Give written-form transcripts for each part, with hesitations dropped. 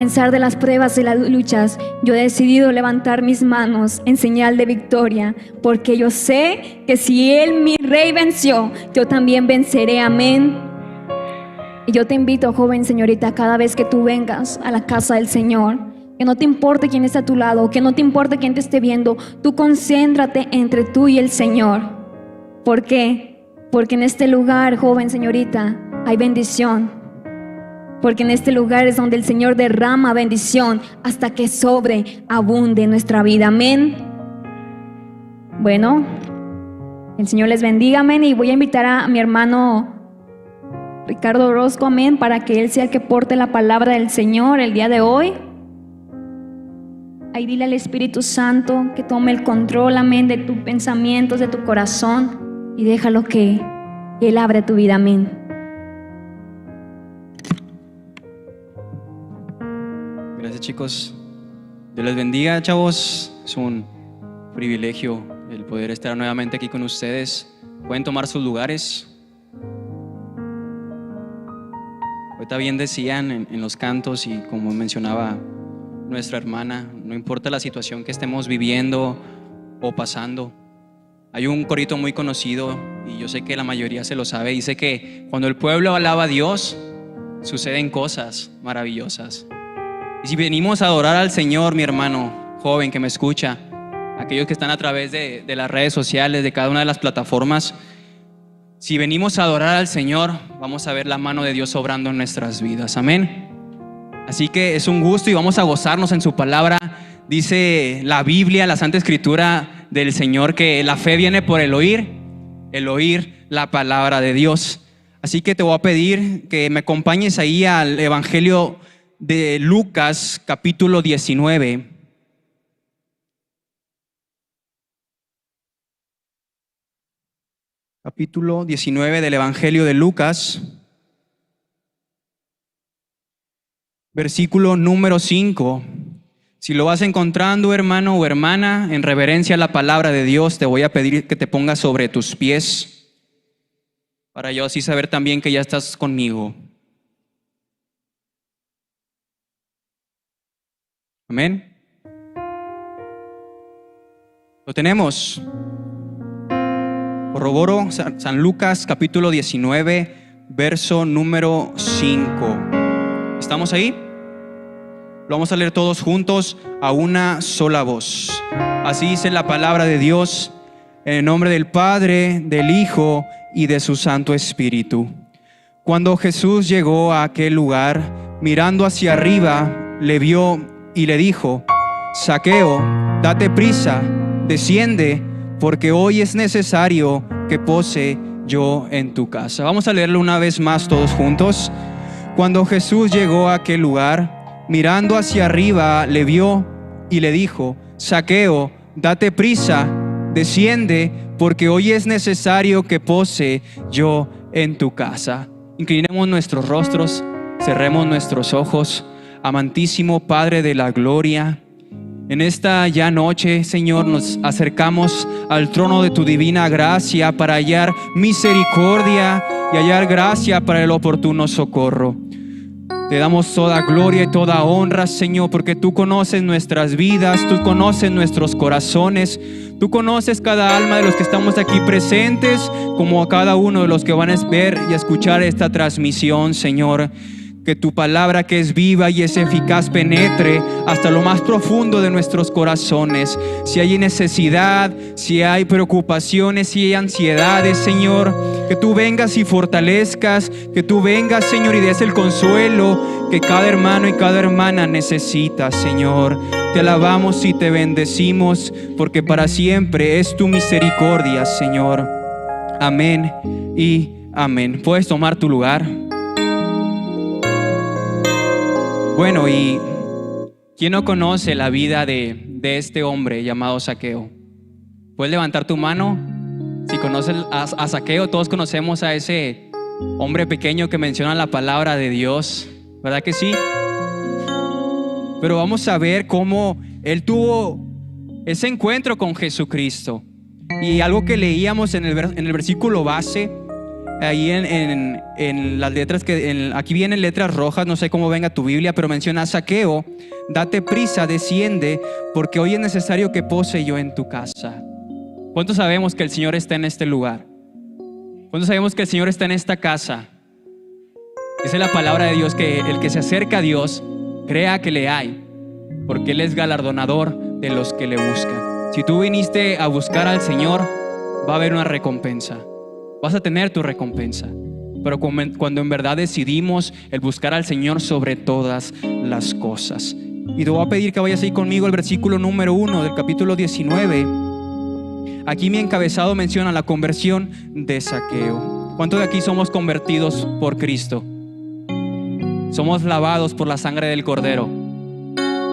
pesar de las pruebas y las luchas, yo he decidido levantar mis manos en señal de victoria, porque yo sé que si Él, mi Rey, venció, yo también venceré. Amén. Y yo te invito, joven, señorita, cada vez que tú vengas a la casa del Señor, que no te importe quién está a tu lado, que no te importe quién te esté viendo, tú concéntrate entre tú y el Señor. ¿Por qué? Porque en este lugar, joven, señorita, hay bendición. Porque en este lugar es donde el Señor derrama bendición hasta que sobreabunde nuestra vida. Amén. Bueno, el Señor les bendiga. Amén. Y voy a invitar a mi hermano Ricardo Orozco, amén, para que él sea el que porte la palabra del Señor el día de hoy. Ahí dile al Espíritu Santo que tome el control, amén, de tus pensamientos, de tu corazón, y déjalo que Él abra tu vida. Amén. Gracias, chicos. Dios les bendiga, chavos. Es un privilegio el poder estar nuevamente aquí con ustedes. Pueden tomar sus lugares. Ahorita bien decían en los cantos, y como mencionaba nuestra hermana, no importa la situación que estemos viviendo o pasando. Hay un corito muy conocido, y yo sé que la mayoría se lo sabe. Dice que cuando el pueblo alaba a Dios, suceden cosas maravillosas. Y si venimos a adorar al Señor, mi hermano joven que me escucha, aquellos que están a través de las redes sociales, de cada una de las plataformas, si venimos a adorar al Señor, vamos a ver la mano de Dios obrando en nuestras vidas. Amén. Así que es un gusto y vamos a gozarnos en su palabra. Dice la Biblia, la Santa Escritura del Señor, que la fe viene por el oír la palabra de Dios. Así que te voy a pedir que me acompañes ahí al Evangelio de Lucas, capítulo 19. Capítulo 19 del Evangelio de Lucas, versículo número 5. Si lo vas encontrando, hermano o hermana, en reverencia a la palabra de Dios, te voy a pedir que te pongas sobre tus pies, para yo así saber también que ya estás conmigo. Amén. Lo tenemos. Corroboro San Lucas capítulo 19, verso número 5. ¿Estamos ahí? Lo vamos a leer todos juntos a una sola voz. Así dice la palabra de Dios, en el nombre del Padre, del Hijo y de su Santo Espíritu. Cuando Jesús llegó a aquel lugar, mirando hacia arriba, le vio y le dijo: Zaqueo, date prisa, desciende, porque hoy es necesario que pose yo en tu casa. Vamos a leerlo una vez más todos juntos. Cuando Jesús llegó a aquel lugar, mirando hacia arriba, le vio y le dijo: Zaqueo, date prisa, desciende, porque hoy es necesario que pose yo en tu casa. Inclinemos nuestros rostros, cerremos nuestros ojos. Amantísimo Padre de la gloria, en esta ya noche, Señor, nos acercamos al trono de tu divina gracia para hallar misericordia y hallar gracia para el oportuno socorro. Te damos toda gloria y toda honra, Señor, porque tú conoces nuestras vidas, tú conoces nuestros corazones, tú conoces cada alma de los que estamos aquí presentes, como a cada uno de los que van a ver y a escuchar esta transmisión, Señor. Que tu palabra, que es viva y es eficaz, penetre hasta lo más profundo de nuestros corazones. Si hay necesidad, si hay preocupaciones, si hay ansiedades, Señor, que tú vengas y fortalezcas, que tú vengas, Señor, y des el consuelo que cada hermano y cada hermana necesita, Señor. Te alabamos y te bendecimos, porque para siempre es tu misericordia, Señor. Amén y amén. Puedes tomar tu lugar. Bueno, y ¿quién no conoce la vida de este hombre llamado Zaqueo? ¿Puedes levantar tu mano? Si conoces a Zaqueo, todos conocemos a ese hombre pequeño que menciona la palabra de Dios, ¿verdad que sí? Pero vamos a ver cómo él tuvo ese encuentro con Jesucristo. Y algo que leíamos en el versículo base ahí en las letras aquí vienen letras rojas, no sé cómo venga tu Biblia, pero menciona: Zaqueo, date prisa, desciende, porque hoy es necesario que pose yo en tu casa. ¿Cuántos sabemos que el Señor está en este lugar? ¿Cuántos sabemos que el Señor está en esta casa? Esa es la palabra de Dios, que el que se acerca a Dios crea que le hay, porque Él es galardonador de los que le buscan. Si tú viniste a buscar al Señor, va a haber una recompensa. Vas a tener tu recompensa. Pero cuando en verdad decidimos el buscar al Señor sobre todas las cosas. Y te voy a pedir que vayas ahí conmigo al versículo número 1 del capítulo 19. Aquí mi encabezado menciona la conversión de Zaqueo. ¿Cuántos de aquí somos convertidos por Cristo? Somos lavados por la sangre del Cordero.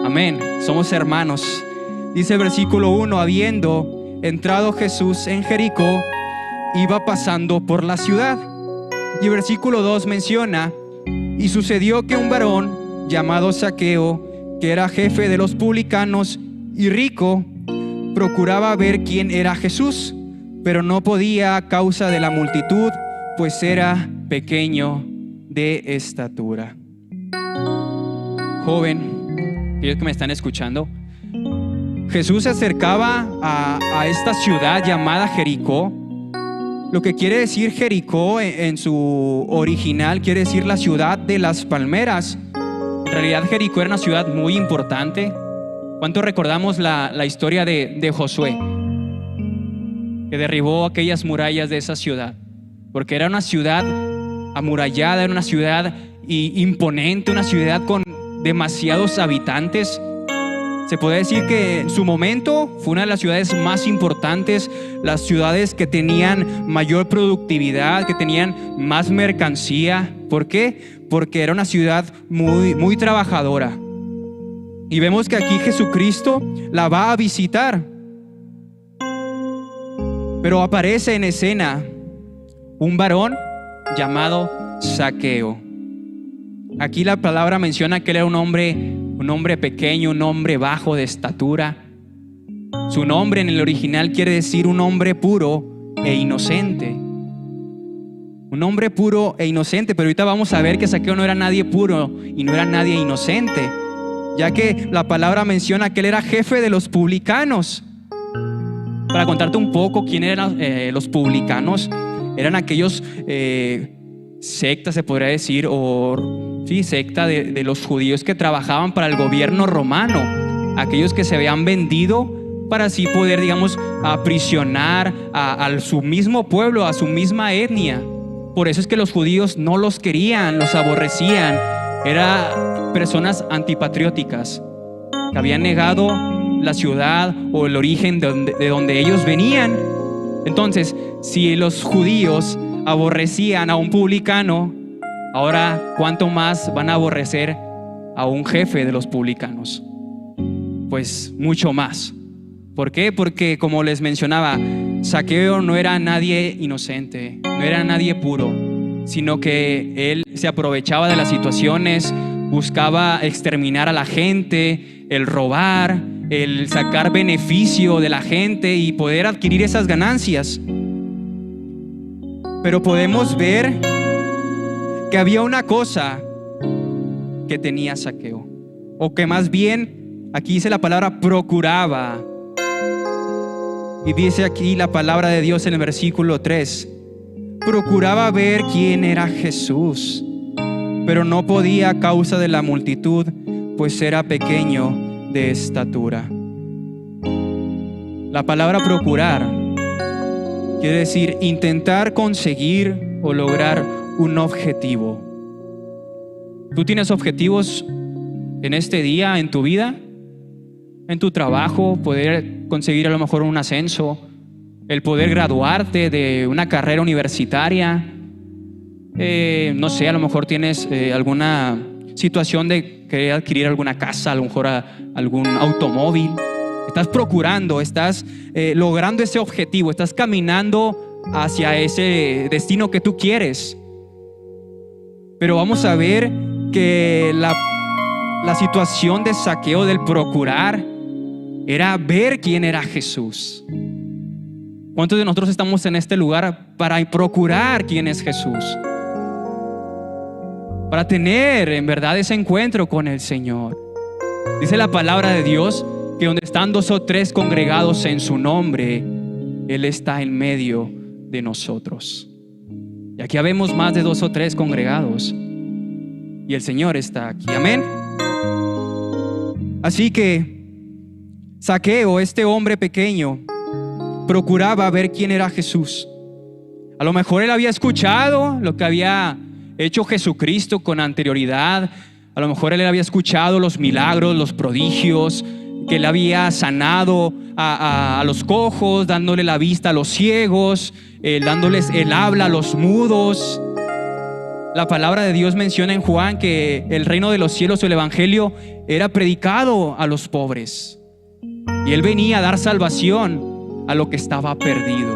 Amén. Somos hermanos. Dice el versículo 1: habiendo entrado Jesús en Jericó, iba pasando por la ciudad. Y el versículo 2 menciona: y sucedió que un varón llamado Zaqueo, que era jefe de los publicanos y rico, procuraba ver quién era Jesús, pero no podía a causa de la multitud, pues era pequeño de estatura. Joven, aquellos que me están escuchando, Jesús se acercaba a esta ciudad llamada Jericó. Lo que quiere decir Jericó en su original quiere decir la ciudad de las palmeras. En realidad Jericó era una ciudad muy importante. ¿Cuánto recordamos la historia de Josué, que derribó aquellas murallas de esa ciudad? Porque era una ciudad amurallada, era una ciudad imponente, una ciudad con demasiados habitantes. Se puede decir que en su momento fue una de las ciudades más importantes, las ciudades que tenían mayor productividad, que tenían más mercancía. ¿Por qué? Porque era una ciudad muy trabajadora. Y vemos que aquí Jesucristo la va a visitar. Pero aparece en escena un varón llamado Zaqueo. Aquí la palabra menciona que él era un hombre pequeño, un hombre bajo de estatura. Su nombre en el original quiere decir un hombre puro e inocente. Un hombre puro e inocente, pero ahorita vamos a ver que Zaqueo no era nadie puro y no era nadie inocente, ya que la palabra menciona que él era jefe de los publicanos. Para contarte un poco quién eran los publicanos, eran aquellos sectas, se podría decir, secta de los judíos que trabajaban para el gobierno romano, aquellos que se habían vendido para así poder, digamos, aprisionar a su mismo pueblo, a su misma etnia. Por eso es que los judíos no los querían, los aborrecían. Eran personas antipatrióticas que habían negado la ciudad o el origen de donde ellos venían. Entonces, si los judíos aborrecían a un publicano, ahora ¿cuánto más van a aborrecer a un jefe de los publicanos? Pues mucho más. ¿Por qué? Porque, como les mencionaba, Zaqueo no era nadie inocente, no era nadie puro, sino que él se aprovechaba de las situaciones, buscaba exterminar a la gente, el robar, el sacar beneficio de la gente y poder adquirir esas ganancias. Pero podemos ver que había una cosa que tenía Zaqueo, o que más bien, aquí dice la palabra procuraba. Y dice aquí la palabra de Dios en el versículo 3: procuraba ver quién era Jesús, pero no podía a causa de la multitud, pues era pequeño de estatura. La palabra procurar quiere decir intentar conseguir o lograr un objetivo. ¿Tú tienes objetivos en este día, en tu vida? En tu trabajo, poder conseguir a lo mejor un ascenso, el poder graduarte de una carrera universitaria. No sé, a lo mejor tienes alguna situación de querer adquirir alguna casa, a lo mejor algún automóvil. Estás procurando, estás logrando ese objetivo, estás caminando hacia ese destino que tú quieres. Pero vamos a ver que la situación de Zaqueo del procurar era ver quién era Jesús. ¿Cuántos de nosotros estamos en este lugar para procurar quién es Jesús? Para tener en verdad ese encuentro con el Señor. Dice la palabra de Dios que donde están 2 o 3 congregados en su nombre, Él está en medio de nosotros. Y aquí habemos más de 2 o 3 congregados y el Señor está aquí. Amén. Así que Zaqueo, este hombre pequeño, procuraba ver quién era Jesús. A lo mejor él había escuchado lo que había hecho Jesucristo con anterioridad. A lo mejor él había escuchado los milagros, los prodigios, que él había sanado a los cojos, dándole la vista a los ciegos, dándoles el habla a los mudos. La palabra de Dios menciona en Juan que el reino de los cielos, el evangelio, era predicado a los pobres. Y él venía a dar salvación a lo que estaba perdido.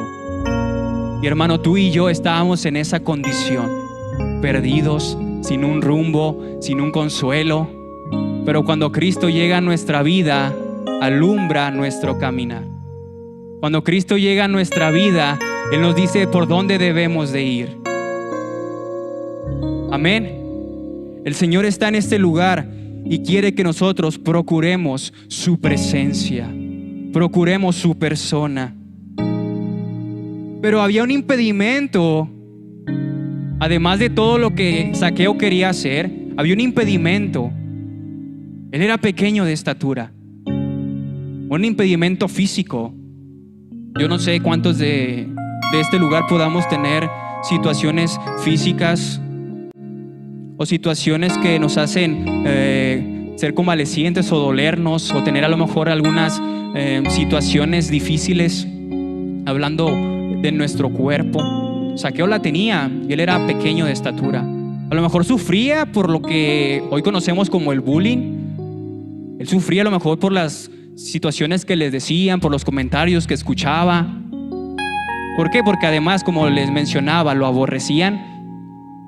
Y hermano, tú y yo estábamos en esa condición, perdidos, sin un rumbo, sin un consuelo. Pero cuando Cristo llega a nuestra vida, alumbra nuestro caminar. Cuando Cristo llega a nuestra vida, Él nos dice por dónde debemos de ir. Amén. El Señor está en este lugar y quiere que nosotros procuremos su presencia, procuremos su persona. Pero había un impedimento. Además de todo lo que Zaqueo quería hacer, había un impedimento. Él era pequeño de estatura. Un impedimento físico. Yo no sé cuántos de este lugar podamos tener situaciones físicas o situaciones que nos hacen ser convalecientes o dolernos, o tener a lo mejor algunas situaciones difíciles hablando de nuestro cuerpo. Zaqueo la tenía y él era pequeño de estatura. A lo mejor sufría por lo que hoy conocemos como el bullying. Él sufría a lo mejor por las situaciones que les decían, por los comentarios que escuchaba. ¿Por qué? Porque además, como les mencionaba, lo aborrecían.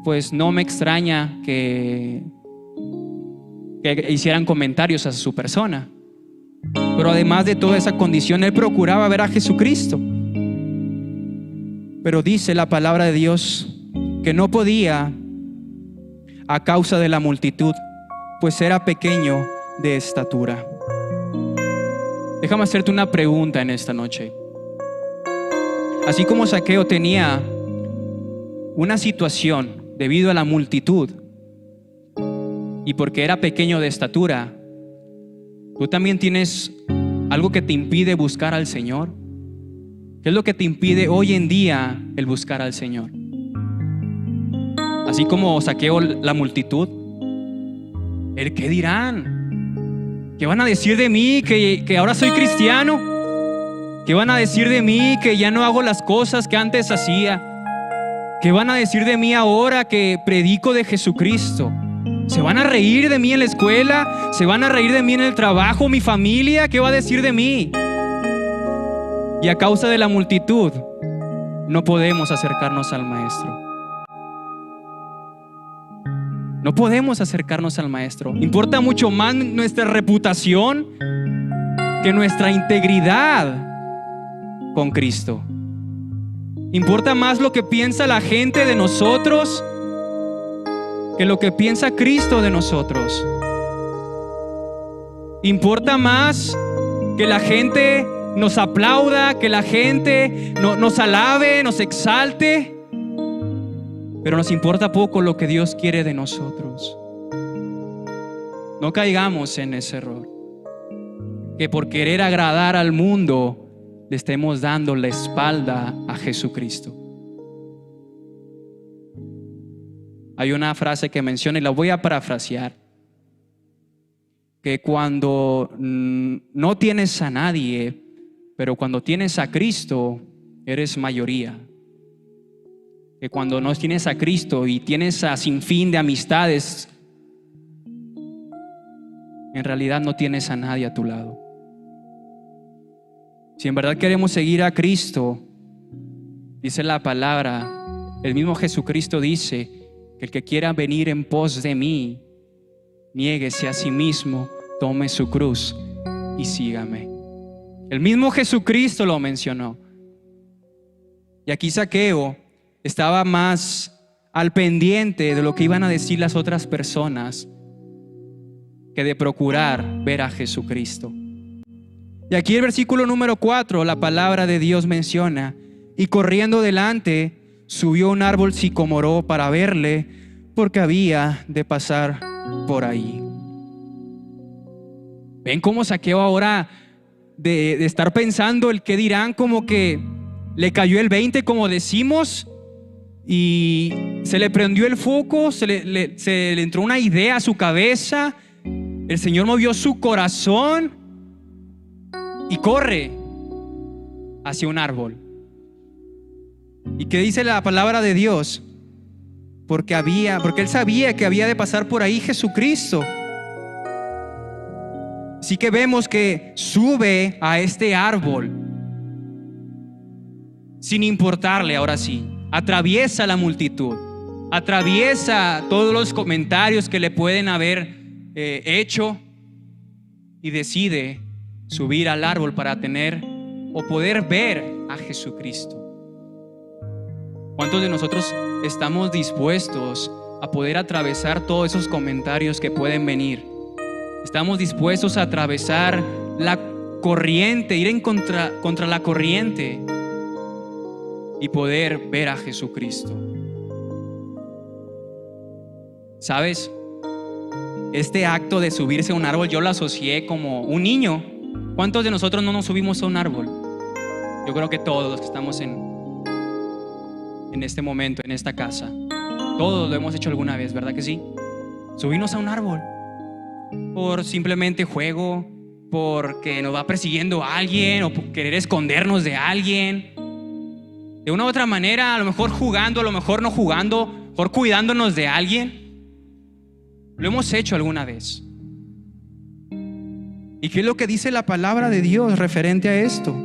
Pues no me extraña que hicieran comentarios a su persona. Pero además de toda esa condición, él procuraba ver a Jesucristo. Pero dice la palabra de Dios que no podía a causa de la multitud, pues era pequeño de estatura. Déjame hacerte una pregunta en esta noche. Así como Zaqueo tenía una situación debido a la multitud y porque era pequeño de estatura, ¿tú también tienes algo que te impide buscar al Señor? ¿Qué es lo que te impide hoy en día el buscar al Señor? Así como Zaqueo la multitud, ¿el qué dirán? ¿Qué van a decir de mí que ahora soy cristiano? ¿Qué van a decir de mí que ya no hago las cosas que antes hacía? ¿Qué van a decir de mí ahora que predico de Jesucristo? ¿Se van a reír de mí en la escuela? ¿Se van a reír de mí en el trabajo? ¿Mi familia? ¿Qué va a decir de mí? Y a causa de la multitud, no podemos acercarnos al Maestro. No podemos acercarnos al Maestro. Importa mucho más nuestra reputación que nuestra integridad con Cristo. Importa más lo que piensa la gente de nosotros que lo que piensa Cristo de nosotros. Importa más que la gente nos aplauda, que la gente nos alabe, nos exalte, pero nos importa poco lo que Dios quiere de nosotros. No caigamos en ese error, que por querer agradar al mundo le estemos dando la espalda a Jesucristo. Hay una frase que menciona, y la voy a parafrasear, que cuando no tienes a nadie, pero cuando tienes a Cristo, eres mayoría. Que cuando no tienes a Cristo y tienes a sinfín de amistades, en realidad no tienes a nadie a tu lado. Si en verdad queremos seguir a Cristo, dice la palabra, el mismo Jesucristo dice que el que quiera venir en pos de mí, niéguese a sí mismo, tome su cruz y sígame. El mismo Jesucristo lo mencionó. Y aquí Zaqueo estaba más al pendiente de lo que iban a decir las otras personas que de procurar ver a Jesucristo. Y aquí el versículo número 4, la palabra de Dios menciona: y corriendo delante, subió a un árbol sicomoro para verle, porque había de pasar por ahí. ¿Ven cómo Zaqueo ahora de estar pensando el qué dirán, como que le cayó el 20, como decimos, y se le prendió el foco, se le entró una idea a su cabeza, el Señor movió su corazón y corre hacia un árbol? ¿Y qué dice la palabra de Dios? Porque él sabía que había de pasar por ahí Jesucristo. Así que vemos que sube a este árbol sin importarle, ahora sí, atraviesa la multitud, atraviesa todos los comentarios que le pueden haber hecho, y decide subir al árbol para tener o poder ver a Jesucristo. ¿Cuántos de nosotros estamos dispuestos a poder atravesar todos esos comentarios que pueden venir? Estamos dispuestos a atravesar la corriente, ir en contra la corriente y poder ver a Jesucristo. ¿Sabes? Este acto de subirse a un árbol yo lo asocié como un niño. ¿Cuántos de nosotros no nos subimos a un árbol? Yo creo que todos los que estamos en este momento, en esta casa, todos lo hemos hecho alguna vez, ¿verdad que sí? Subirnos a un árbol por simplemente juego, porque nos va persiguiendo alguien, o por querer escondernos de alguien, de una u otra manera, a lo mejor jugando, a lo mejor no jugando, a lo mejor cuidándonos de alguien. Lo hemos hecho alguna vez. ¿Y qué es lo que dice la palabra de Dios referente a esto?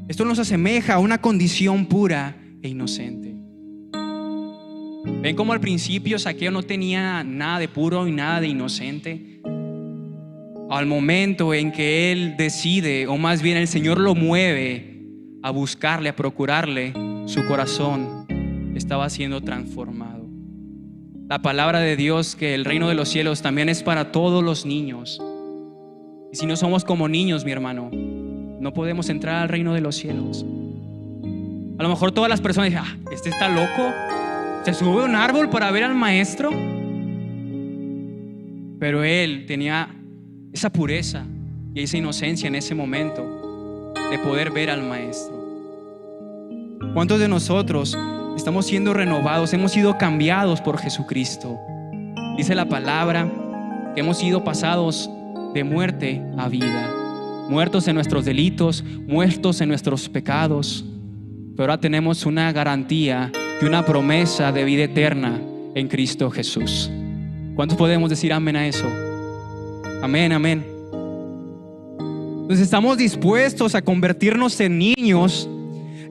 Esto nos asemeja a una condición pura e inocente. ¿Ven cómo al principio Zaqueo no tenía nada de puro y nada de inocente? Al momento en que él decide, o más bien el Señor lo mueve a buscarle, a procurarle, su corazón estaba siendo transformado. La palabra de Dios, que el reino de los cielos también es para todos los niños. Y si no somos como niños, mi hermano, no podemos entrar al reino de los cielos. A lo mejor todas las personas dicen: este está loco, se sube a un árbol para ver al maestro. Pero él tenía esa pureza y esa inocencia en ese momento de poder ver al maestro. ¿Cuántos de nosotros estamos siendo renovados, hemos sido cambiados por Jesucristo? Dice la palabra que hemos sido pasados de muerte a vida, muertos en nuestros delitos, muertos en nuestros pecados, pero ahora tenemos una garantía y una promesa de vida eterna en Cristo Jesús. ¿Cuántos podemos decir amén a eso? Amén, amén. Entonces estamos dispuestos a convertirnos en niños,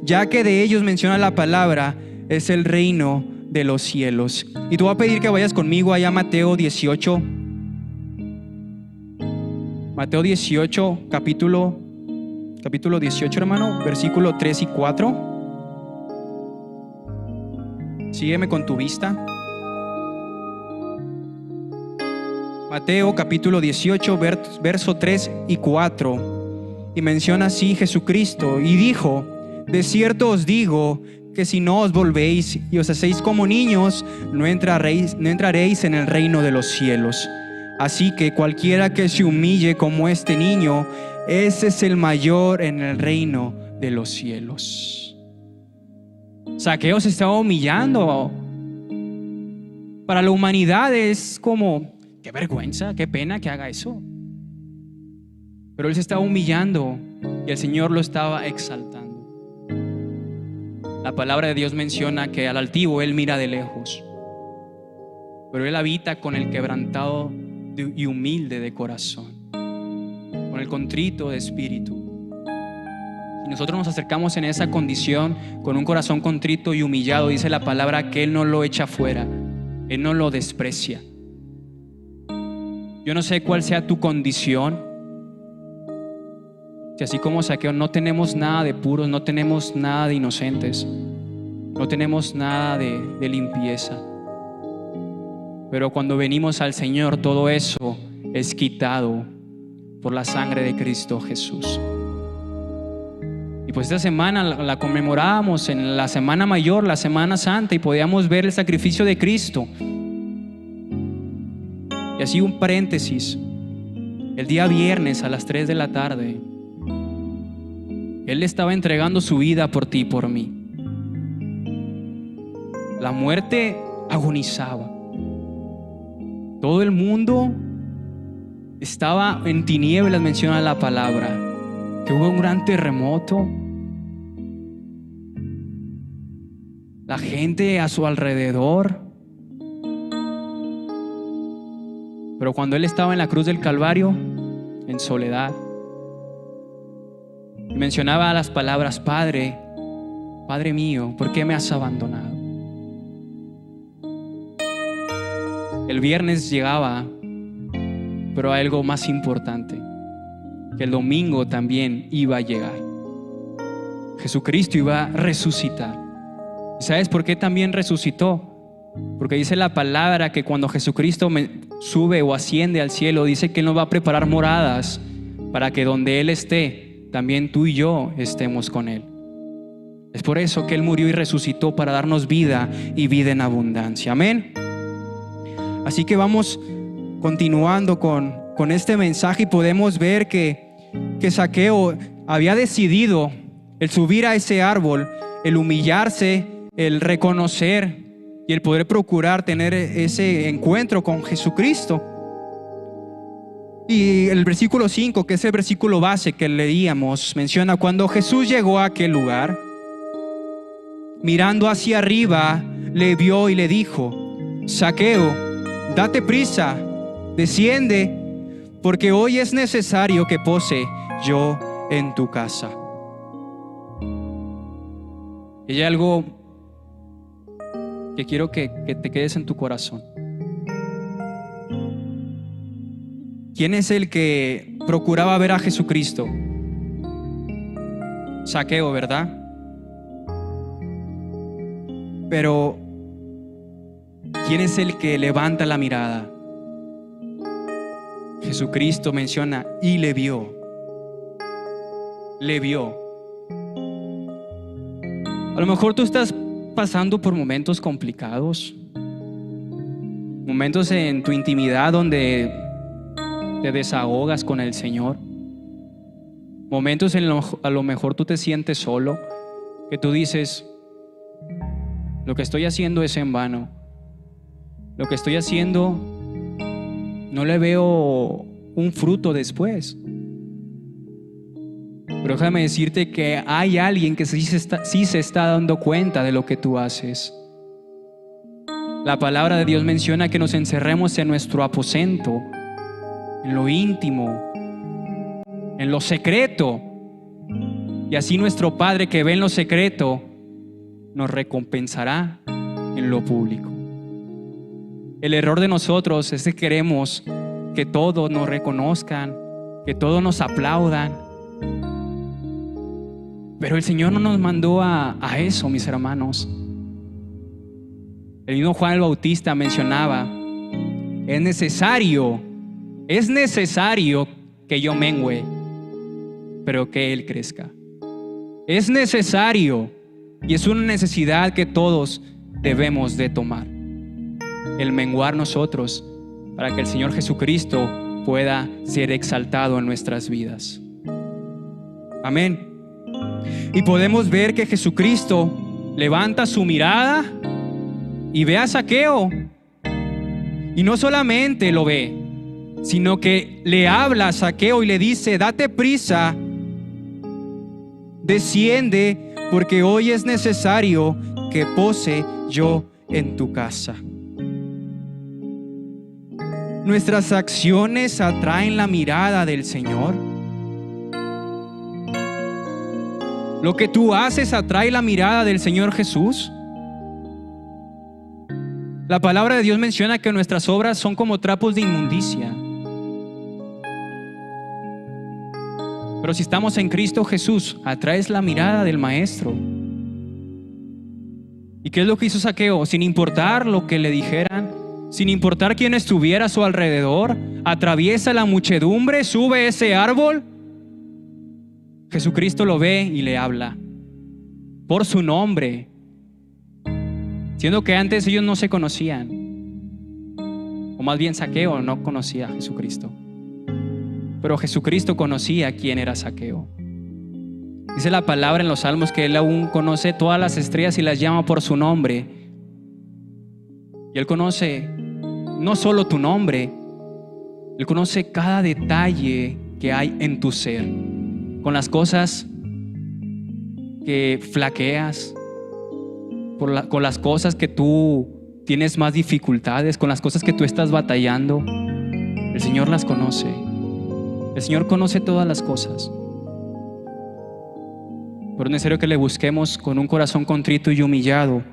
ya que de ellos menciona la palabra, es el reino de los cielos. Y te voy a pedir que vayas conmigo allá a Mateo 18. Mateo 18, capítulo 18, hermano, versículo 3 y 4. Sígueme con tu vista. Mateo capítulo 18, verso 3 y 4. Y menciona así Jesucristo, y dijo: de cierto os digo que si no os volvéis y os hacéis como niños, no entraréis en el reino de los cielos. Así que cualquiera que se humille como este niño, ese es el mayor en el reino de los cielos. Zaqueo se estaba humillando. Para la humanidad es como: qué vergüenza, qué pena que haga eso. Pero él se estaba humillando y el Señor lo estaba exaltando. La palabra de Dios menciona que al altivo él mira de lejos, pero él habita con el quebrantado y humilde de corazón, con el contrito de espíritu. Si nosotros nos acercamos en esa condición, con un corazón contrito y humillado, dice la palabra que él no lo echa fuera, él no lo desprecia. Yo no sé cuál sea tu condición, Si así como Zaqueo no tenemos nada de puros, no tenemos nada de inocentes, no tenemos nada de limpieza. Pero cuando venimos al Señor, todo eso es quitado por la sangre de Cristo Jesús. Y pues esta semana la conmemorábamos en la Semana Mayor, la Semana Santa, y podíamos ver el sacrificio de Cristo. Y así un paréntesis, el día viernes a las 3 de la tarde, Él estaba entregando su vida por ti y por mí. La muerte agonizaba. Todo el mundo estaba en tinieblas, menciona la palabra. Que hubo un gran terremoto. La gente a su alrededor. Pero cuando Él estaba en la cruz del Calvario, en soledad, mencionaba las palabras: Padre, Padre mío, ¿por qué me has abandonado? El viernes llegaba, pero hay algo más importante, que el domingo también iba a llegar. Jesucristo iba a resucitar. ¿Y sabes por qué también resucitó? Porque dice la palabra que cuando Jesucristo sube o asciende al cielo, dice que Él nos va a preparar moradas para que donde Él esté, también tú y yo estemos con Él. Es por eso que Él murió y resucitó, para darnos vida y vida en abundancia. Amén. Así que vamos continuando con este mensaje, y podemos ver que Zaqueo había decidido el subir a ese árbol, el humillarse, el reconocer y el poder procurar tener ese encuentro con Jesucristo. Y el versículo 5, que es el versículo base que leíamos, menciona: cuando Jesús llegó a aquel lugar, mirando hacia arriba, le vio y le dijo: Zaqueo, date prisa, desciende, porque hoy es necesario que pose yo en tu casa. Y hay algo que quiero que te quedes en tu corazón. ¿Quién es el que procuraba ver a Jesucristo? Zaqueo, ¿verdad? Pero ¿quién es el que levanta la mirada? Jesucristo menciona: y le vio. Le vio. A lo mejor tú estás pasando por momentos complicados, momentos en tu intimidad donde te desahogas con el Señor, momentos en los a lo mejor tú te sientes solo, que tú dices: lo que estoy haciendo es en vano, lo que estoy haciendo no le veo un fruto después. Pero déjame decirte que hay alguien que sí se está dando cuenta de lo que tú haces. La palabra de Dios menciona que nos encerremos en nuestro aposento, en lo íntimo, en lo secreto, y así nuestro Padre que ve en lo secreto nos recompensará en lo público. El error de nosotros es que queremos que todos nos reconozcan, que todos nos aplaudan. Pero el Señor no nos mandó a eso, mis hermanos. El mismo Juan el Bautista mencionaba: es necesario que yo mengüe, pero que Él crezca. Es necesario, y es una necesidad que todos debemos de tomar, el menguar nosotros, para que el Señor Jesucristo pueda ser exaltado en nuestras vidas. Amén. Y podemos ver que Jesucristo levanta su mirada y ve a Zaqueo. Y no solamente lo ve, sino que le habla a Zaqueo y le dice: date prisa, desciende, porque hoy es necesario que pose yo en tu casa. ¿Nuestras acciones atraen la mirada del Señor? ¿Lo que tú haces atrae la mirada del Señor Jesús? La palabra de Dios menciona que nuestras obras son como trapos de inmundicia. Pero si estamos en Cristo Jesús, atraes la mirada del Maestro. ¿Y qué es lo que hizo Zaqueo? Sin importar lo que le dijeran, sin importar quién estuviera a su alrededor, atraviesa la muchedumbre, sube ese árbol. Jesucristo lo ve y le habla por su nombre, siendo que antes ellos no se conocían, o más bien Zaqueo no conocía a Jesucristo, pero Jesucristo conocía quién era Zaqueo. Dice la palabra en los Salmos que Él aún conoce todas las estrellas y las llama por su nombre. Y Él conoce no solo tu nombre, Él conoce cada detalle que hay en tu ser, con las cosas que flaqueas, con las cosas que tú tienes más dificultades, con las cosas que tú estás batallando. El Señor las conoce. El Señor conoce todas las cosas. Pero es necesario que le busquemos con un corazón contrito y humillado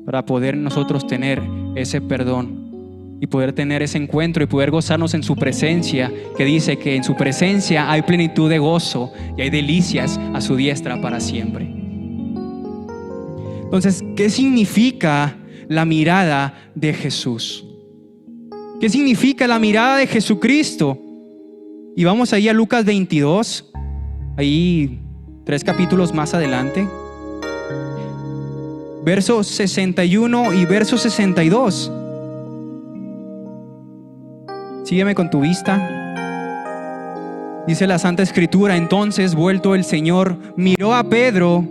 para poder nosotros tener ese perdón y poder tener ese encuentro y poder gozarnos en su presencia, que dice que en su presencia hay plenitud de gozo y hay delicias a su diestra para siempre. Entonces, ¿qué significa la mirada de Jesús? ¿Qué significa la mirada de Jesucristo? Y vamos ahí a Lucas 22, ahí 3 capítulos más adelante, versos 61 y verso 62. Sígueme con tu vista. Dice la Santa Escritura: entonces, vuelto el Señor, miró a Pedro,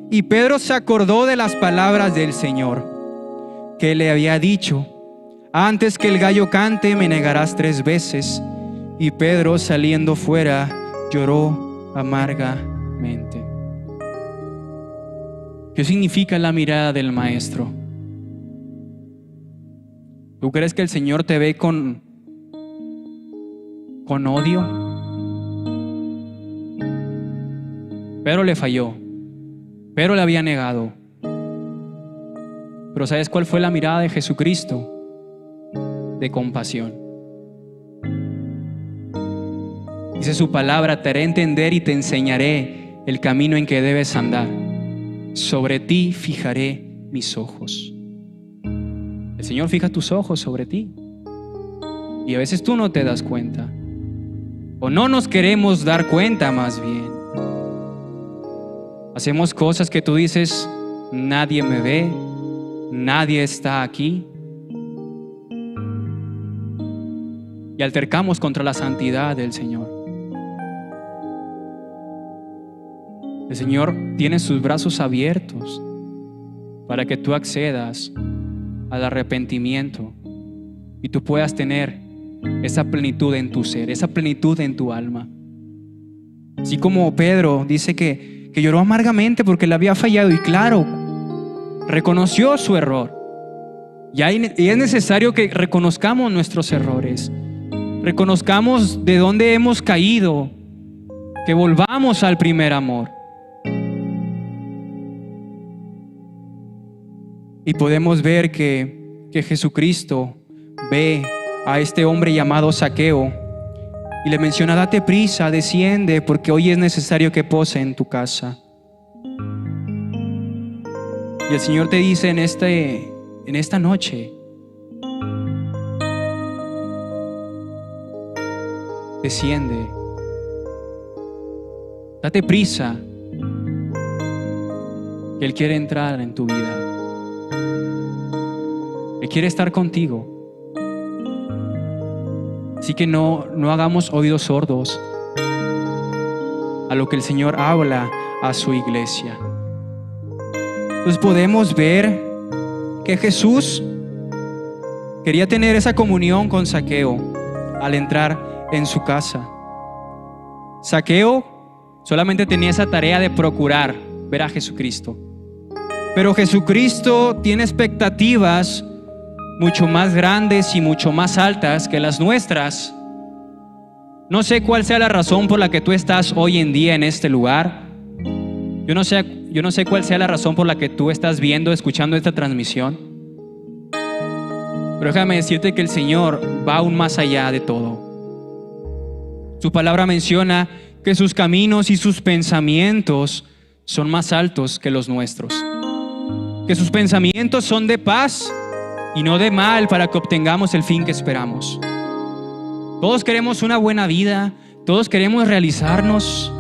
y Pedro se acordó de las palabras del Señor, que le había dicho: antes que el gallo cante, me negarás 3 veces. Y Pedro, saliendo fuera, lloró amargamente. ¿Qué significa la mirada del Maestro? ¿Tú crees que el Señor te ve con odio? Pedro le falló. Pedro le había negado. Pero ¿sabes cuál fue la mirada de Jesucristo? De compasión. Dice su palabra: te haré entender y te enseñaré el camino en que debes andar. Sobre ti fijaré mis ojos. El Señor fija tus ojos sobre ti. Y a veces tú no te das cuenta. O no nos queremos dar cuenta, más bien. Hacemos cosas que tú dices: nadie me ve, nadie está aquí. Y altercamos contra la santidad del Señor. El Señor tiene sus brazos abiertos para que tú accedas al arrepentimiento y tú puedas tener esa plenitud en tu ser, esa plenitud en tu alma. Así como Pedro dice que lloró amargamente porque le había fallado, y claro, reconoció su error. Y es necesario que reconozcamos nuestros errores, reconozcamos de dónde hemos caído, que volvamos al primer amor. Y podemos ver que Jesucristo ve a este hombre llamado Zaqueo y le menciona: date prisa, desciende, porque hoy es necesario que pose en tu casa. Y el Señor te dice en esta noche: desciende, date prisa, que Él quiere entrar en tu vida. Él quiere estar contigo. Así que no hagamos oídos sordos a lo que el Señor habla a su iglesia. Entonces podemos ver que Jesús quería tener esa comunión con Zaqueo al entrar en su casa. Zaqueo solamente tenía esa tarea de procurar ver a Jesucristo. Pero Jesucristo tiene expectativas mucho más grandes y mucho más altas que las nuestras. No sé cuál sea la razón por la que tú estás hoy en día en este lugar. Yo no sé cuál sea la razón por la que tú estás viendo, escuchando esta transmisión. Pero déjame decirte que el Señor va aún más allá de todo. Su palabra menciona que sus caminos y sus pensamientos son más altos que los nuestros, que sus pensamientos son de paz y no de mal, para que obtengamos el fin que esperamos. Todos queremos una buena vida, todos queremos realizarnos,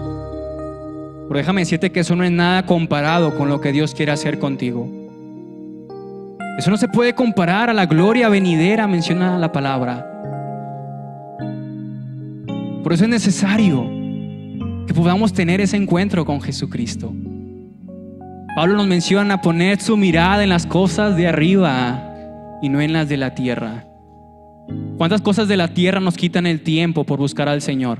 pero déjame decirte que eso no es nada comparado con lo que Dios quiere hacer contigo. Eso no se puede comparar a la gloria venidera, menciona la palabra. Por eso es necesario que podamos tener ese encuentro con Jesucristo. Pablo nos menciona poner su mirada en las cosas de arriba y no en las de la tierra. ¿Cuántas cosas de la tierra nos quitan el tiempo por buscar al Señor?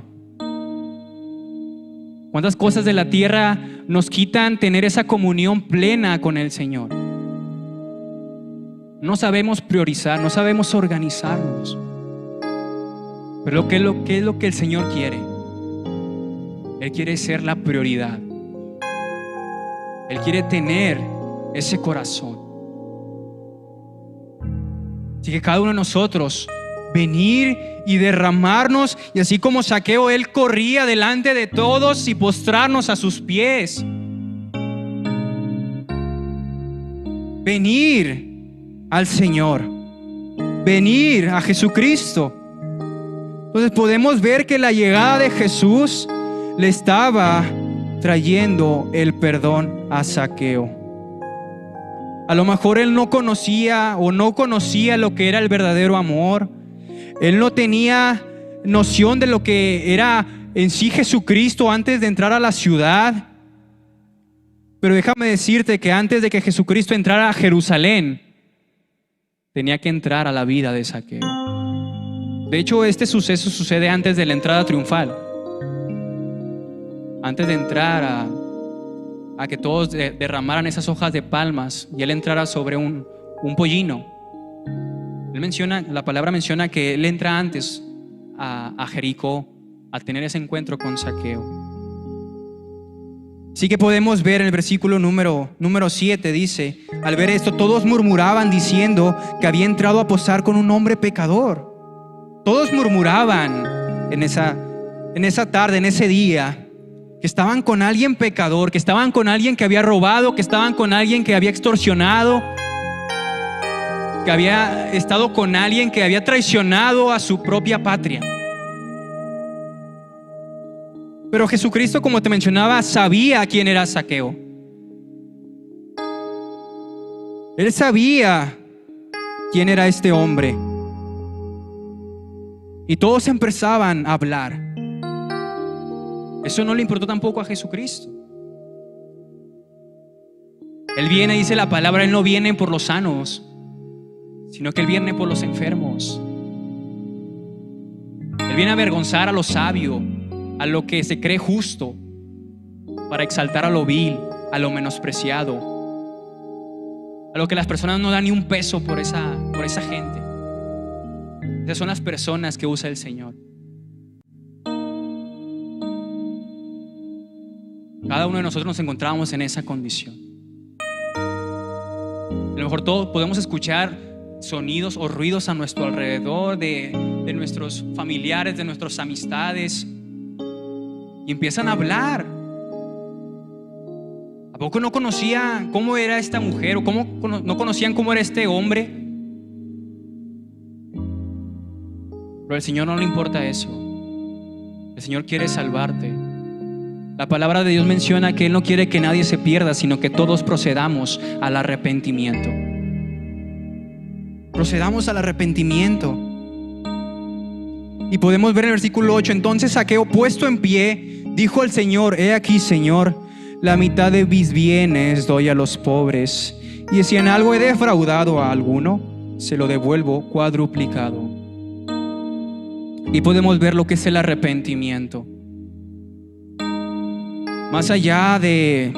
¿Cuántas cosas de la tierra nos quitan tener esa comunión plena con el Señor? No sabemos priorizar, no sabemos organizarnos. Pero ¿qué es lo que el Señor quiere? Él quiere ser la prioridad. Él quiere tener ese corazón. Así que cada uno de nosotros venir y derramarnos, y así como Zaqueo, él corría delante de todos y postrarnos a sus pies. Venir al Señor, venir a Jesucristo. Entonces podemos ver que la llegada de Jesús le estaba trayendo el perdón a Zaqueo. A lo mejor él no conocía lo que era el verdadero amor. Él no tenía noción de lo que era en sí Jesucristo antes de entrar a la ciudad. Pero déjame decirte que antes de que Jesucristo entrara a Jerusalén, tenía que entrar a la vida de Zaqueo. De hecho, este suceso sucede antes de la entrada triunfal. Antes de entrar a que todos derramaran esas hojas de palmas y él entrara sobre un pollino. La palabra menciona que él entra antes a Jericó a tener ese encuentro con Zaqueo. Así que podemos ver en el versículo número 7, dice: al ver esto, todos murmuraban diciendo que había entrado a posar con un hombre pecador. Todos murmuraban en esa tarde, en ese día, que estaban con alguien pecador, que estaban con alguien que había robado, que estaban con alguien que había extorsionado, que había estado con alguien que había traicionado a su propia patria. Pero Jesucristo, como te mencionaba, sabía quién era Zaqueo. Él sabía quién era este hombre. Y todos empezaban a hablar. Eso no le importó tampoco a Jesucristo. Él viene, dice la palabra, Él no viene por los sanos, sino que Él viene por los enfermos. Él viene a avergonzar a lo sabio, a lo que se cree justo, para exaltar a lo vil, a lo menospreciado, a lo que las personas no dan ni un peso por esa gente. Esas son las personas que usa el Señor. Cada uno de nosotros nos encontrábamos en esa condición. A lo mejor todos podemos escuchar sonidos o ruidos a nuestro alrededor de nuestros familiares, de nuestras amistades, y empiezan a hablar. ¿A poco no conocían cómo era esta mujer o no conocían cómo era este hombre? Pero al Señor no le importa eso. El Señor quiere salvarte. La palabra de Dios menciona que Él no quiere que nadie se pierda, sino que todos procedamos al arrepentimiento. Procedamos al arrepentimiento. Y podemos ver en el versículo 8: entonces Zaqueo, puesto en pie, dijo al Señor: he aquí, Señor, la mitad de mis bienes doy a los pobres, y si en algo he defraudado a alguno, se lo devuelvo cuadruplicado. Y podemos ver lo que es el arrepentimiento. Más allá de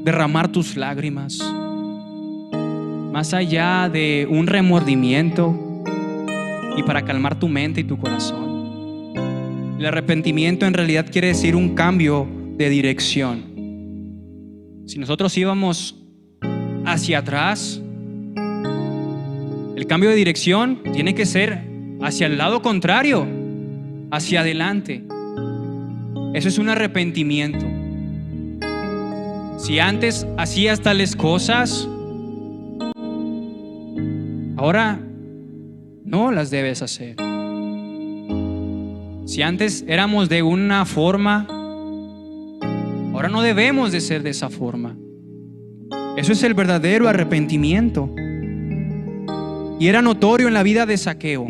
derramar tus lágrimas, más allá de un remordimiento y para calmar tu mente y tu corazón, el arrepentimiento en realidad quiere decir un cambio de dirección. Si nosotros íbamos hacia atrás, el cambio de dirección tiene que ser hacia el lado contrario, hacia adelante. Eso es un arrepentimiento. Si antes hacías tales cosas, ahora no las debes hacer. Si antes éramos de una forma, ahora no debemos de ser de esa forma. Eso es el verdadero arrepentimiento. Y era notorio en la vida de Zaqueo.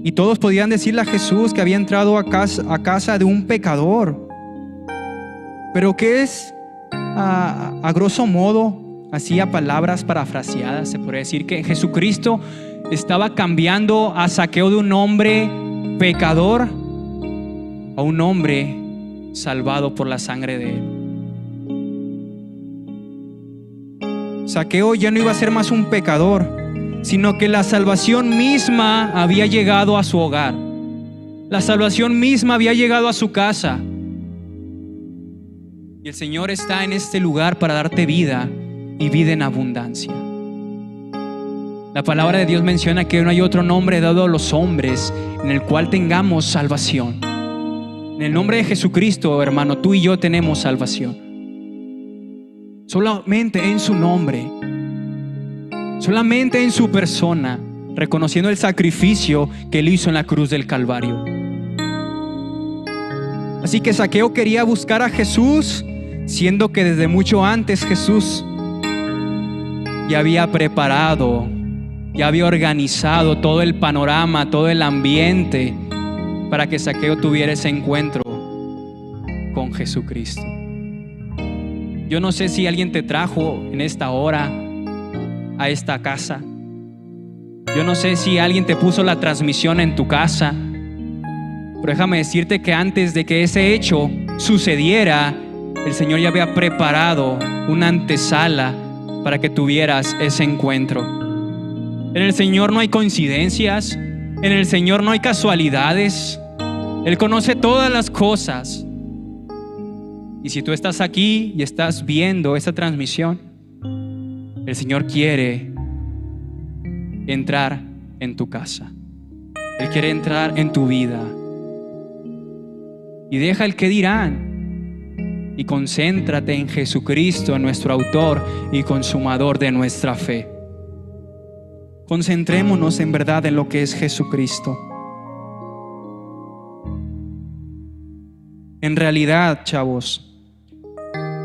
Y todos podían decirle a Jesús que había entrado a casa de un pecador. Pero que es, a grosso modo, así a palabras parafraseadas, se podría decir que Jesucristo estaba cambiando a Zaqueo de un hombre pecador a un hombre salvado por la sangre de él. Zaqueo ya no iba a ser más un pecador, sino que la salvación misma había llegado a su hogar. La salvación misma había llegado a su casa. Y el Señor está en este lugar para darte vida y vida en abundancia. La palabra de Dios menciona que no hay otro nombre dado a los hombres en el cual tengamos salvación. En el nombre de Jesucristo, hermano, tú y yo tenemos salvación. Solamente en su nombre, solamente en su persona, reconociendo el sacrificio que él hizo en la cruz del Calvario. Así que Zaqueo quería buscar a Jesús, siendo que desde mucho antes Jesús ya había preparado, ya había organizado todo el panorama, todo el ambiente para que Zaqueo tuviera ese encuentro con Jesucristo. Yo no sé si alguien te trajo en esta hora a esta casa. Yo no sé si alguien te puso la transmisión en tu casa. Pero déjame decirte que antes de que ese hecho sucediera, el Señor ya había preparado una antesala para que tuvieras ese encuentro. En el Señor no hay coincidencias, en el Señor no hay casualidades. Él conoce todas las cosas. Y si tú estás aquí y estás viendo esta transmisión, el Señor quiere entrar en tu casa. Él quiere entrar en tu vida. Y deja el qué dirán y concéntrate en Jesucristo, nuestro autor y consumador de nuestra fe. Concentrémonos en verdad en lo que es Jesucristo. En realidad, chavos,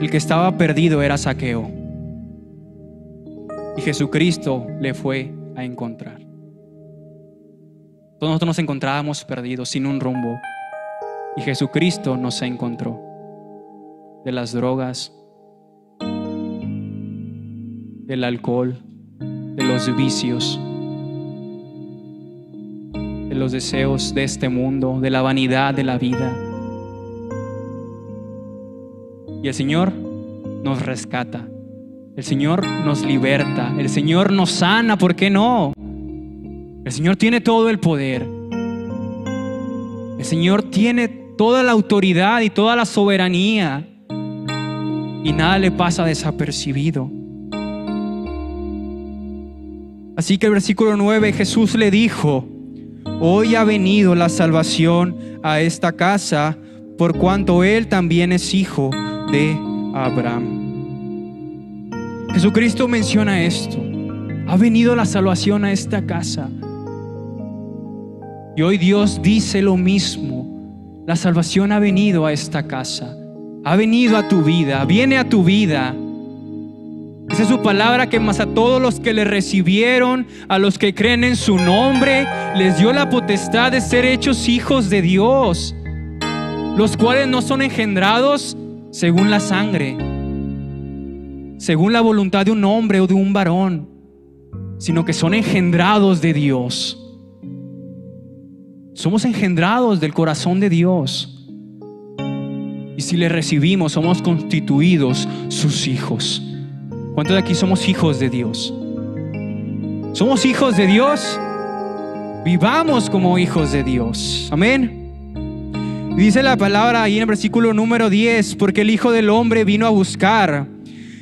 el que estaba perdido era Zaqueo. Y Jesucristo le fue a encontrar. Todos nosotros nos encontrábamos perdidos, sin un rumbo. Y Jesucristo nos encontró. De las drogas, del alcohol, de los vicios, de los deseos de este mundo, de la vanidad de la vida. Y el Señor nos rescata, el Señor nos liberta, el Señor nos sana, ¿por qué no? El Señor tiene todo el poder. El Señor tiene toda la autoridad y toda la soberanía. Y nada le pasa desapercibido. Así que el versículo 9, Jesús le dijo: hoy ha venido la salvación a esta casa, por cuanto él también es hijo de Abraham. Jesucristo menciona esto: ha venido la salvación a esta casa. Y hoy Dios dice lo mismo: la salvación ha venido a esta casa, ha venido a tu vida, viene a tu vida. Esa es su palabra, que más a todos los que le recibieron, a los que creen en su nombre, les dio la potestad de ser hechos hijos de Dios, los cuales no son engendrados según la sangre, según la voluntad de un hombre o de un varón, sino que son engendrados de Dios. Somos engendrados del corazón de Dios. Y si le recibimos, somos constituidos sus hijos. ¿Cuántos de aquí somos hijos de Dios? ¿Somos hijos de Dios? Vivamos como hijos de Dios. Amén. Y dice la palabra ahí en el versículo número 10: porque el Hijo del Hombre vino a buscar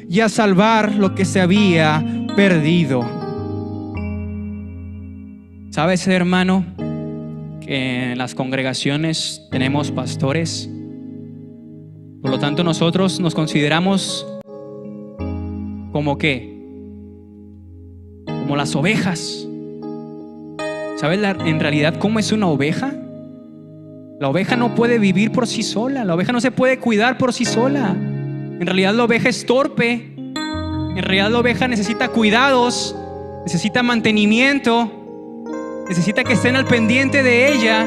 y a salvar lo que se había perdido. ¿Sabes, hermano? que en las congregaciones tenemos pastores. Por lo tanto, nosotros nos consideramos como ¿qué? Como las ovejas. ¿Sabes en realidad cómo es una oveja? La oveja no puede vivir por sí sola. La oveja no se puede cuidar por sí sola. En realidad la oveja es torpe. En realidad la oveja necesita cuidados, necesita mantenimiento, necesita que estén al pendiente de ella.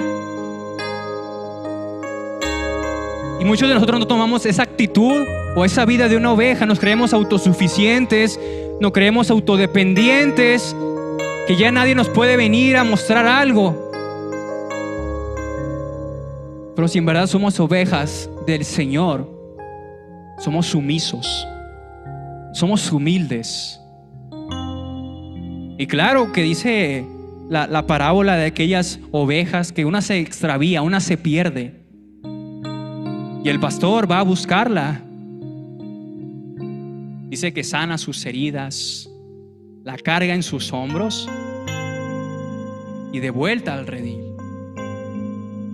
Y muchos de nosotros no tomamos esa actitud o esa vida de una oveja. Nos creemos autosuficientes, nos creemos autodependientes, que ya nadie nos puede venir a mostrar algo. Pero si en verdad somos ovejas del Señor, somos sumisos, somos humildes. Y claro que dice la parábola de aquellas ovejas que una se extravía, una se pierde, y el pastor va a buscarla. Dice que sana sus heridas, la carga en sus hombros y de vuelta al redil.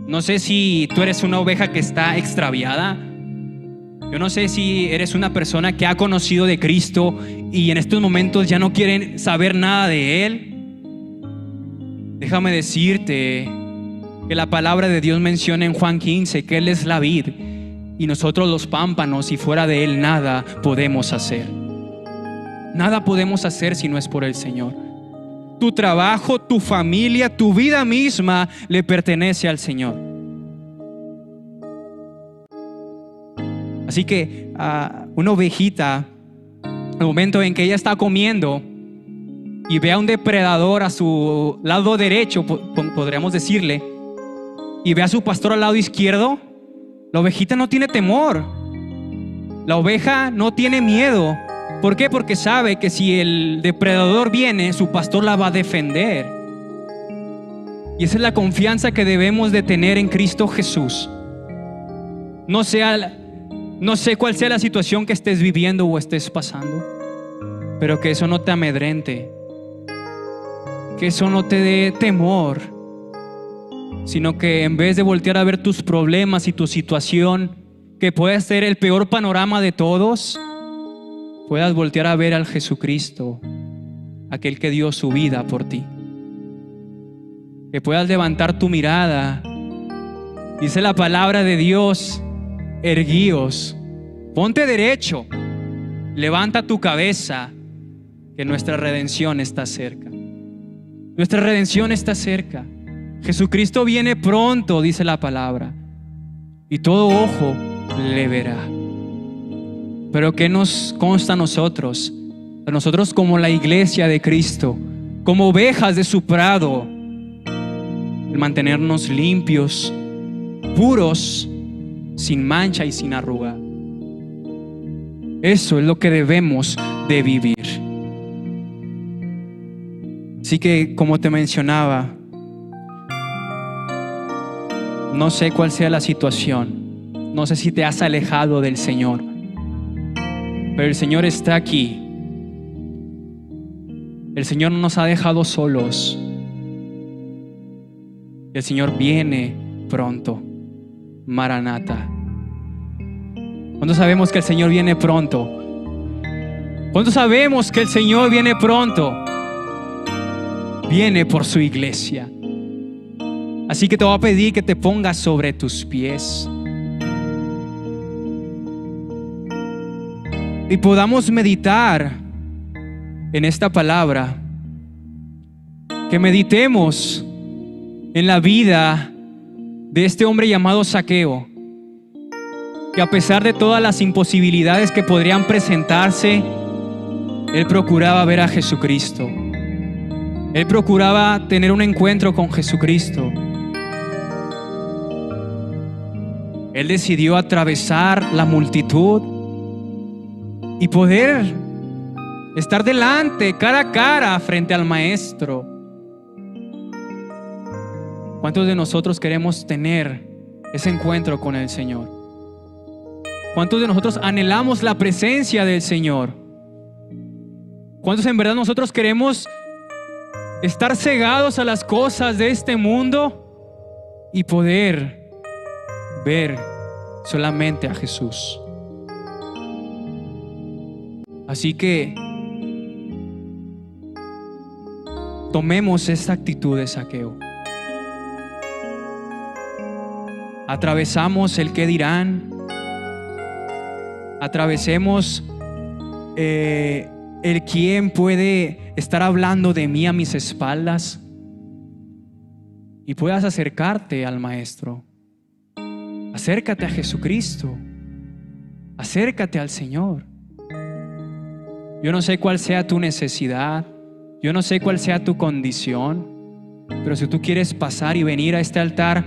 No sé si tú eres una oveja que está extraviada. Yo no sé si eres una persona que ha conocido de Cristo y en estos momentos ya no quieren saber nada de Él. Déjame decirte que la palabra de Dios menciona en Juan 15 que Él es la vid y nosotros los pámpanos, y fuera de Él nada podemos hacer. Nada podemos hacer si no es por el Señor. Tu trabajo, tu familia, tu vida misma le pertenece al Señor. Así que una ovejita, el momento en que ella está comiendo y ve a un depredador a su lado derecho, podríamos decirle, y ve a su pastor al lado izquierdo, la ovejita no tiene temor. La oveja no tiene miedo. ¿Por qué? Porque sabe que si el depredador viene, su pastor la va a defender. Y esa es la confianza que debemos de tener en Cristo Jesús. No sé cuál sea la situación que estés viviendo o estés pasando, pero que eso no te amedrente, que eso no te dé temor, sino que en vez de voltear a ver tus problemas y tu situación, que puede ser el peor panorama de todos, puedas voltear a ver al Jesucristo, aquel que dio su vida por ti. Que puedas levantar tu mirada. Dice la palabra de Dios: erguíos, ponte derecho, levanta tu cabeza, que nuestra redención está cerca. Nuestra redención está cerca. Jesucristo viene pronto, dice la palabra, y todo ojo le verá. Pero ¿qué nos consta a nosotros? A nosotros como la iglesia de Cristo, como ovejas de su prado, el mantenernos limpios, puros, sin mancha y sin arruga. Eso es lo que debemos de vivir. Así que, como te mencionaba, no sé cuál sea la situación, no sé si te has alejado del Señor, pero el Señor está aquí. El Señor no nos ha dejado solos. El Señor viene pronto. Maranata. ¿Cuántos sabemos que el Señor viene pronto? ¿Cuántos sabemos que el Señor viene pronto? Viene por su iglesia. Así que te voy a pedir que te pongas sobre tus pies y podamos meditar en esta palabra. Que meditemos en la vida de este hombre llamado Zaqueo, que a pesar de todas las imposibilidades que podrían presentarse, él procuraba ver a Jesucristo. Él procuraba tener un encuentro con Jesucristo. Él decidió atravesar la multitud y poder estar delante, cara a cara, frente al Maestro. ¿Cuántos de nosotros queremos tener ese encuentro con el Señor? ¿Cuántos de nosotros anhelamos la presencia del Señor? ¿Cuántos en verdad nosotros queremos estar cegados a las cosas de este mundo y poder ver solamente a Jesús. Así que tomemos esta actitud de Zaqueo. Atravesamos el qué dirán. Atravesemos el quién puede estar hablando de mí a mis espaldas, y puedas acercarte al Maestro. Acércate a Jesucristo. Acércate al Señor. Yo no sé cuál sea tu necesidad, yo no sé cuál sea tu condición, pero si tú quieres pasar y venir a este altar,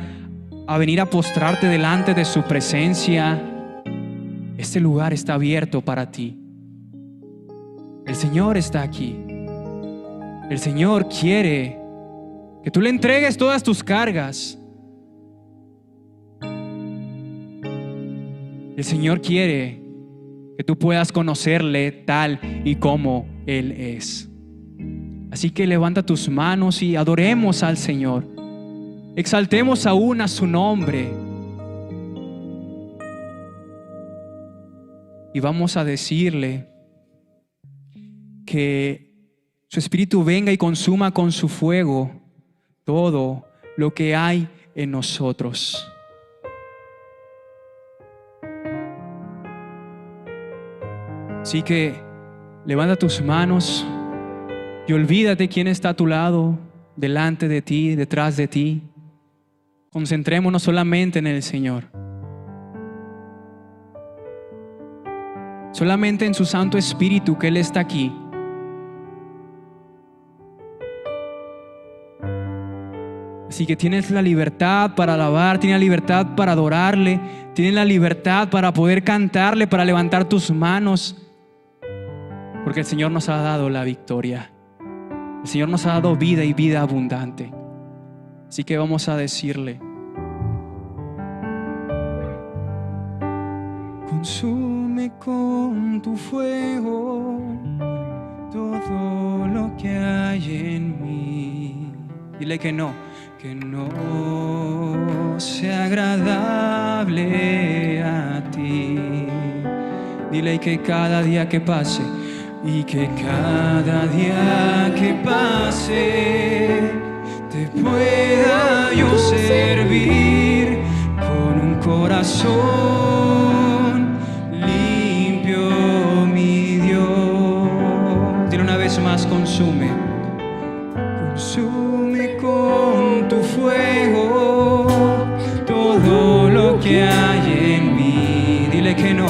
a venir a postrarte delante de su presencia, este lugar está abierto para ti. El Señor está aquí. El Señor quiere que tú le entregues todas tus cargas. El Señor quiere que tú puedas conocerle tal y como Él es. Así que levanta tus manos y adoremos al Señor. Exaltemos aún a su nombre. Y vamos a decirle que su Espíritu venga y consuma con su fuego todo lo que hay en nosotros. Así que levanta tus manos y olvídate quién está a tu lado, delante de ti, detrás de ti. Concentrémonos solamente en el Señor. Solamente en su Santo Espíritu, que Él está aquí. Así que tienes la libertad para alabar, tienes la libertad para adorarle, tienes la libertad para poder cantarle, para levantar tus manos. Porque el Señor nos ha dado la victoria. El Señor nos ha dado vida y vida abundante. Así que vamos a decirle: consume con tu fuego todo lo que hay en mí. Dile que no sea agradable a ti. Dile que cada día que pase, y que cada día que pase te pueda yo servir con un corazón limpio, mi Dios. Dile una vez más: consume con tu fuego todo lo que hay en mí. Dile que no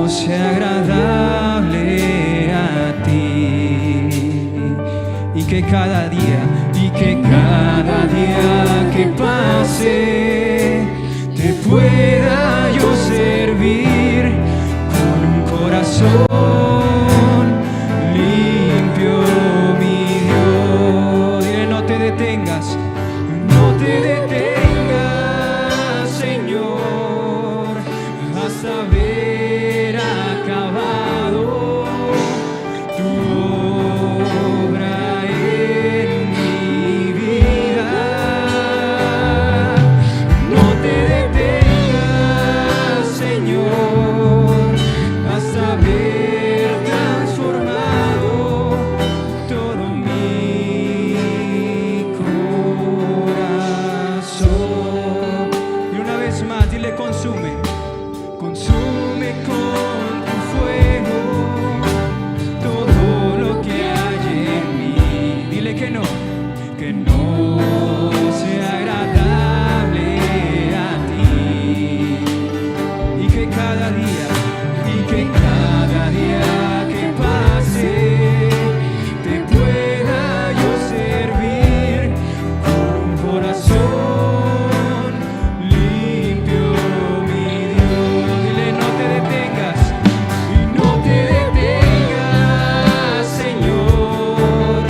sea agradable a ti, y que cada día que pase te pueda yo servir con un corazón limpio, mi Dios. Dile: no te detengas, Señor, hasta ver acabado tu obra en mi vida. No te detengas, Señor, hasta ver transformado todo mi corazón. Y una vez más, dile: consume con tu fuego todo lo que hay en mí. Dile que no sea agradable a ti, y que cada día que pase te pueda yo servir con un corazón limpio, mi Dios. Dile: no te detengas, Señor,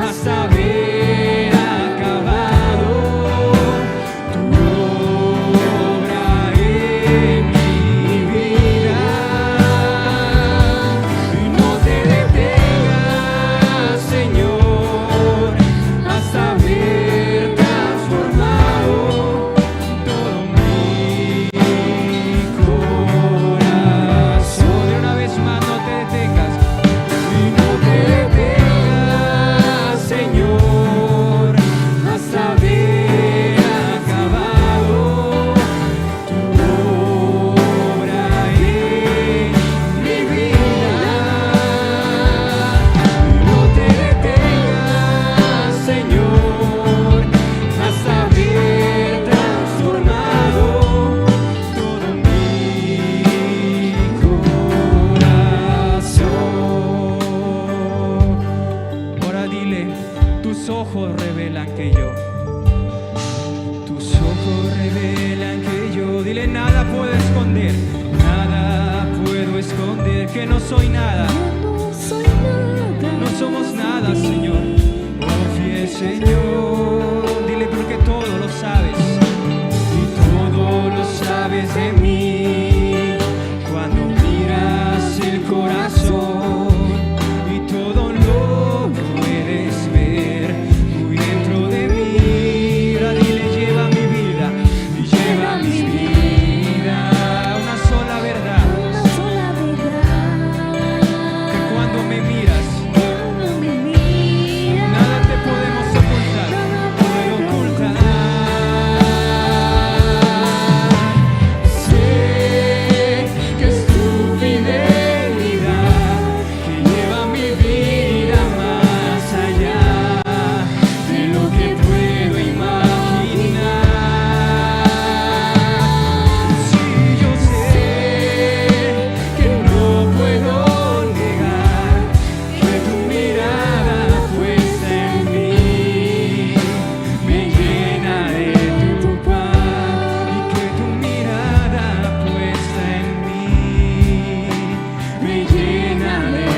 hasta ver acabado revelan que yo. Tus ojos revelan que yo. Dile, nada puedo esconder, nada puedo esconder, que no soy nada. No soy nada. No somos nada, Señor. Oh, fiel Señor. Dile, porque todo lo sabes y todo lo sabes de mí. Cuando miras el corazón y todo lo puedes ver muy dentro de mí. Ahora dile, lleva mi vida y lleva mi vida. Una sola verdad, Una sola verdad. que cuando me miras, Cuando me miras, nada te podemos ocultar, poder ocultar. Sé que es tu fidelidad que lleva mi vida más allá de lo que puedo imaginar. Sí, yo sé que no puedo negar que tu mirada puesta en mí me llena de tu paz, y que tu mirada puesta en mí me llena de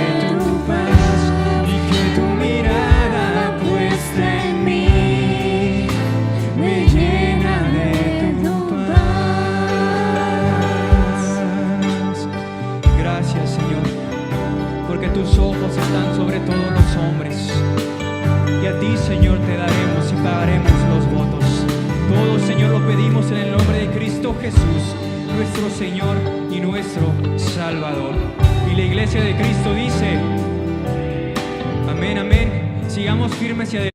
tu paz, y que tu mirada puesta en mí me llena de tu paz. Gracias, Señor, porque tus ojos están sobre todos los hombres. Y a ti, Señor, te daremos y pagaremos los votos. Todo, Señor, lo pedimos en el nombre de Cristo Jesús, nuestro Señor y nuestro Salvador. Y la iglesia de Cristo dice, amén, amén. Sigamos firmes y adelante.